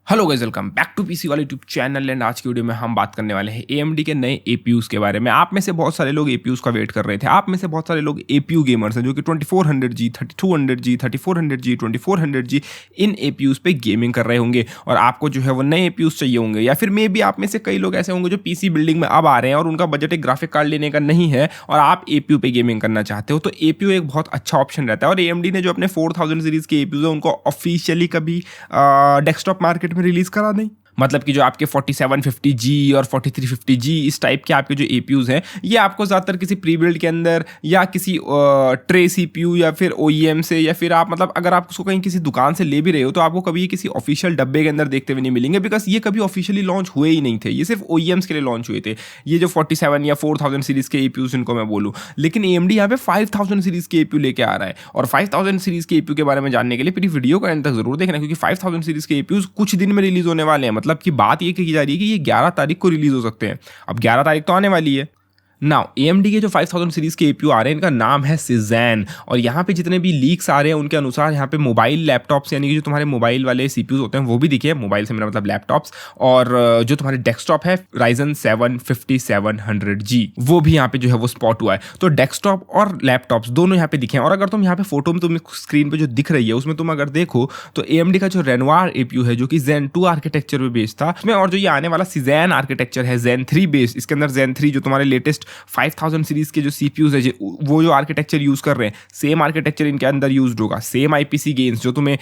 Hello guys, welcome back to PC वाले YouTube channel. And आज की वीडियो में हम बात करने वाले हैं AMD के नए APUs के बारे में। आप में से बहुत सारे लोग APUs का वेट कर रहे थे। आप में से बहुत सारे लोग APU गेमर्स हैं जो कि 2400G, 3200G, 3400G, 2400G इन APUs पे गेमिंग कर रहे होंगे और आपको जो है वो नए APUs चाहिए होंगे। या फिर मे भी आप में से कई लोग ऐसे होंगे जो PC बिल्डिंग में अब आ रहे हैं और उनका बजट एक ग्राफिक कार्ड लेने का नहीं है और आप APU पे गेमिंग करना चाहते हो, तो APU एक बहुत अच्छा ऑप्शन रहता है। और AMD ने जो अपने 4000 सीरीज़ के APUs है उनको ऑफिशियली कभी डेस्कटॉप मार्केट में रिलीज़ करा नहीं। मतलब कि जो आपके 4750G और 4350G इस टाइप के आपके जो APUs हैं ये आपको ज़्यादातर किसी प्री बिल्ड के अंदर या किसी ट्रे CPU या फिर OEM से, या फिर आप मतलब अगर आप उसको कहीं किसी दुकान से ले भी रहे हो तो आपको कभी किसी ऑफिशियल डब्बे के अंदर देखते हुए नहीं मिलेंगे, बिकॉज ये कभी ऑफिशियली लॉन्च हुए ही नहीं थे। ये सिर्फ OEMs के लिए लॉन्च हुए थे, ये जो 47 या 4000 सीरीज़ के APUs इनको मैं बोलूँ। लेकिन AMD यहाँ पे 5000 सीरीज़ के APU लेके आ रहा है और 5000 सीरीज़ के APU के बारे में जानने के लिए पूरी वीडियो का एंड तक जरूर देखना, क्योंकि 5000 सीरीज़ के APUs कुछ दिन में रिलीज होने वाले हैं। मतलब कि बात ये की जा रही है कि ये 11 तारीख को रिलीज हो सकते हैं। अब 11 तारीख तो आने वाली है। नाउ AMD के जो 5000 सीरीज़ के APU आ रहे हैं इनका नाम है Cyzen, और यहाँ पे जितने भी लीक्स आ रहे हैं उनके अनुसार यहाँ पे मोबाइल लैपटॉप्स यानी कि जो तुम्हारे मोबाइल वाले CPUs होते हैं वो भी दिखे, मोबाइल से मेरा मतलब लैपटॉप्स, और जो तुम्हारे डेस्कटॉप है Ryzen 7 5700G वो भी यहाँ पे जो है वो स्पॉट हुआ है। तो डेस्कटॉप और लैपटॉप्स दोनों यहाँ पे दिखे हैं। और अगर तुम यहाँ पे फोटो में तुम्हें स्क्रीन पे जो दिख रही है उसमें तुम अगर देखो तो AMD का जो Renoir APU है जो कि Zen 2 आर्किटेक्चर पे बेस्ड था उसमें, और जो ये आने वाला Cyzen आर्किटेक्चर है Zen 3 बेस्ड, इसके अंदर Zen 3 जो तुम्हारे लेटेस्ट 5000 सीरीज के जो CPUs है वो जो आर्किटेक्चर यूज कर रहे हैं सेम आर्किटेक्चर इनके अंदर यूज्ड होगा। सेम IPC गेन्स जो तुम्हें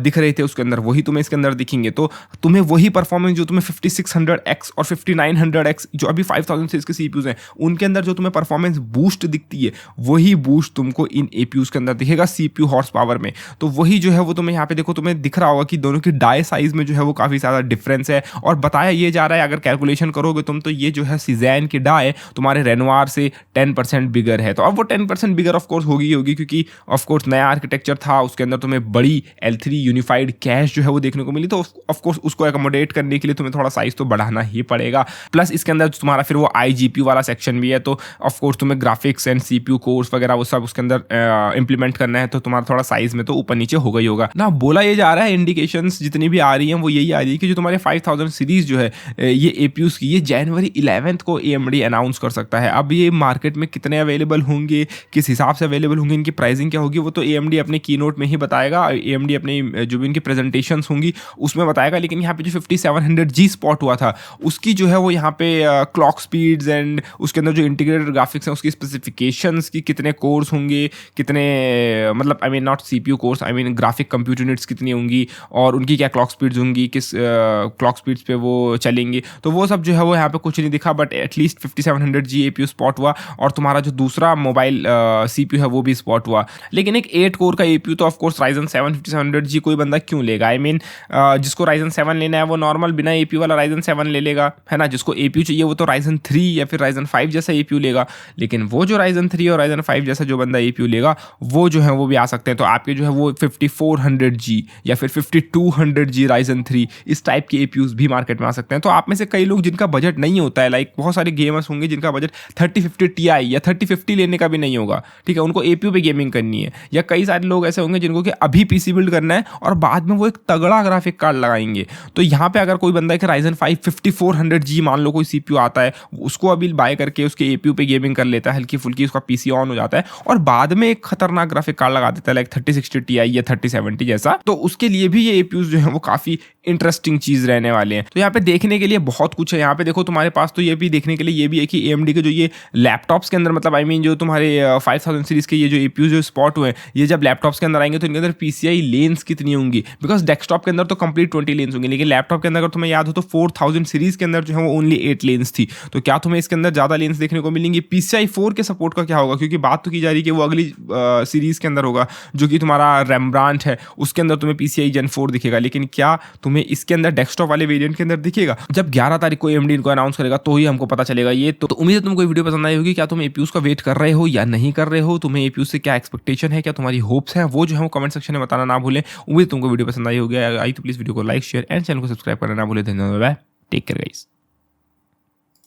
दिख रहे थे उसके अंदर वही तुम्हें इसके अंदर दिखेंगे। तो तुम्हें वही परफॉर्मेंस जो तुम्हें 5600X और 5900X जो अभी 5000 सीरीज के CPUs हैं उनके अंदर जो तुम्हें परफॉर्मेंस बूस्ट दिखती है वही बूस्ट तुमको इन APUs के अंदर दिखेगा CPU हॉर्स पावर में। तो वही जो है वो तुम्हें यहाँ पे देखो तुम्हें दिख रहा होगा कि दोनों की डाई साइज में जो है वो काफी ज्यादा डिफरेंस है। और बताया ये जा रहा है अगर कैलकुलेशन करोगे तुम तो ये जो है Cyzen की डाई तुम्हारे Renoir से 10% बिगर है। तो अब वो 10% बिगर ऑफ कोर्स होगी क्योंकि ऑफ कोर्स नया आर्किटेक्चर था, उसके अंदर तुम्हें बड़ी L3 यूनिफाइड कैश जो है वो देखने को मिली, तो ऑफ कोर्स उसको एकोमोडेट करने के लिए तुम्हें थोड़ा साइज तो बढ़ाना ही पड़ेगा। प्लस इसके अंदर तुम्हारा फिर वो IGPU वाला सेक्शन भी है, तो ऑफ कोर्स तुम्हें ग्राफिक्स एंड CPU कोर्स वगैरह वो सब उसके अंदर इंप्लीमेंट करना है, तो तुम्हारा थोड़ा साइज में तो ऊपर नीचे होगा ही होगा ना। बोला ये जा रहा है, इंडिकेशंस जितनी भी आ रही हैं वो यही आ रही है कि जो तुम्हारे 5000 सीरीज जो है ये APUs की ये जनवरी 11 को AMD अनाउंस कर सकता है। अब ये मार्केट में कितने अवेलेबल होंगे, किस हिसाब से अवेलेबल होंगे, इनकी प्राइसिंग क्या होगी वो तो AMD अपने कीनोट में ही बताएगा। AMD अपने जो भी इनकी प्रेजेंटेशंस होंगी उसमें बताएगा। लेकिन यहाँ पे जो 5700G स्पॉट हुआ था उसकी जो है वो यहाँ पे क्लॉक स्पीड्स एंड उसके अंदर जो इंटीग्रेटेड ग्राफिक्स हैं उसकी स्पेसिफिकेशंस की कितने कोर्स होंगे, कितने मतलब I mean not CPU course, I mean graphic compute units कितनी होंगी और उनकी क्या क्लॉक स्पीड्स होंगी, किस क्लॉक स्पीड्स पे वो चलेंगी, तो वो सब जो है वो यहाँ पे कुछ नहीं दिखा। But at least 5700G APU spot हुआ और तुम्हारा जो दूसरा मोबाइल CPU है वो भी स्पॉट हुआ। लेकिन एक 8 कोर का APU तो ऑफ कोर्स Ryzen 7 5700G कोई बंदा क्यों लेगा? आई मीन जिसको Ryzen 7 लेना है वो नॉर्मल बिना APU वाला Ryzen 7 ले लेगा, है ना। जिसको APU चाहिए वो तो Ryzen 3 या फिर Ryzen 5 जैसा APU लेगा। लेकिन वो जो Ryzen 3 और Ryzen 5 जैसा जो बंदा APU लेगा वो जो है वो भी आ सकते हैं। तो आपके जो है वो 5400G या फिर 5200G Ryzen 3 इस टाइप के APUs भी मार्केट में आ सकते हैं। तो आप में से कई लोग जिनका बजट नहीं होता है, लाइक बहुत सारे गेमर्स होंगे जिनका बजट 3050 Ti या 3050 लेने का भी नहीं होगा, ठीक है, उनको APU पे गेमिंग करनी है। या कई सारे लोग ऐसे होंगे जिनको कि अभी PC बिल्ड करना है और बाद में वो एक तगड़ा ग्राफिक कार्ड लगाएंगे। तो यहाँ पे अगर कोई बंदा एक Ryzen 5 5400G मान लो कोई CPU आता है उसको अभी बाय करके उसके APU पे गेमिंग कर लेता है, हल्की फुल्की उसका PC ऑन हो जाता है और बाद में एक खतरनाक ग्राफिक कार्ड लगा देता है लाइक 3060 Ti या 3070 जैसा, तो उसके लिए भी ये APUs जो है वो काफी इंटरेस्टिंग चीज रहने वाले हैं। तो यहाँ पे देखने के लिए बहुत कुछ है। यहाँ पे देखो तुम्हारे पास तो ये भी देखने के लिए ये भी है कि AMD के जो ये लैपटॉप्स के अंदर मतलब आई मीन जो तुम्हारे 5000 सीरीज के ये जो APUs जो स्पॉट हुए हैं ये जब लैपटॉप्स के अंदर आएंगे तो इनके अंदर PCI लेंस कितनी होंगी, बिकॉज डेस्कटॉप के अंदर तो कंप्लीट 20 लेंस होंगी, लेकिन लैपटॉप के अंदर अगर तुम्हें याद हो तो 4000 सीरीज के अंदर जो है वो ओनली 8 लेंस थी। तो क्या तुम्हें इसके अंदर ज्यादा लेंस देखने को मिलेंगी? PCI 4 के सपोर्ट का क्या होगा, क्योंकि बात तो की जा रही है कि वो अगली सीरीज के अंदर होगा जो कि तुम्हारा Rembrandt है उसके अंदर तुम्हें PCI Gen 4 दिखेगा। लेकिन क्या तुम्हें इसके अंदर डेस्कटॉप वाले वेरिएंट के अंदर दिखेगा? जब 11 तारीख को AMD इनको अनाउंस करेगा तो ही हमको पता चलेगा ये। तो उम्मीद है तुमको ये वीडियो पसंद आई होगी। क्या तुम APUs का वेट कर रहे हो या नहीं कर रहे हो? तुम्हें APUs से क्या एक्सपेक्टेशन है, क्या तुम्हारी होप्स है, वो जो है वो कमेंट सेक्शन में बताना ना भूलें। उम्मीद तुमको वीडियो पसंद आई होगी। आई तो प्लीज वीडियो को लाइक शेयर एंड चैनल को सब्सक्राइब करना ना भूलें। धन्यवाद, टेक केयर गाइस।